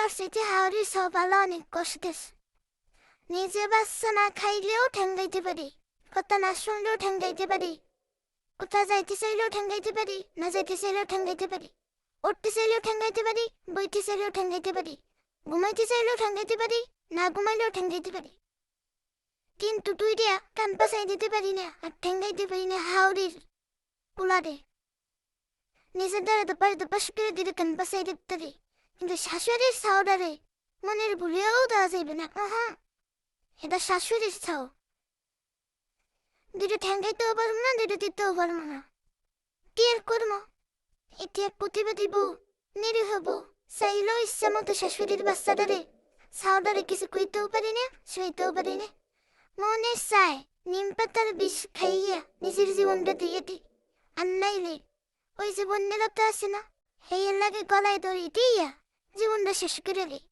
পরিস্থিতি হাওড়ি সবাল অনেক কষ্টেস নিজে বাচ্চা না খাইলেও ঠেঙ্গাইতে পারি, কথা না শুনলেও ঠেঙ্গাইতে পারি, কোথা যাইতে চাইলেও ঠেঙ্গাইতে পারি, না যাইতে চাইলেও ঠেঙ্গাইতে পারি, উঠতে চাইলেও ঠেঙ্গাইতে পারি, বইতে চাইলেও ঠেঙ্গাইতে পারি, ঘুমাইতে চাইলেও ঠেঙ্গাইতে পারি, না ঘুমাইলেও ঠেঙ্গাইতে পারি। কিন্তু তুই রিয়া কান পাশাই দিতে পারি না আর ঠেঙ্গাইতে পারি না হাওড়ির পোলারে। নিজের দ্বারা তো পারি তো পাশ করে দিলে কান পাশাই দিতে পারি, কিন্তু শাশুড়ির ছাওড়ারে মনের ভুলেও দেওয়া যাইবে না। এটা শাশুড়ির ছাও, দুটো ঠেঙ্গাইতেও পারবো না, দুটো দিতেও পারবো না। কি আর করবো? এটি এক প্রতিবাদী বউ, নিরীহ বউ, চাইলেও ইচ্ছা মতো শাশুড়ির বাচ্চাটারে ছাওড়ারে কিছু কইতেও পারি না, সইতেও পারি না। মনে চায় নিম পাতার বিষ খাইয়া নিজের জীবনটা দিয়ে দিই, আর নাইলে ওই যে বন্যেরা তো আছে না, এই লাগে গলায় দড়ি দিয়া জীবনটা শেষ করে দিই।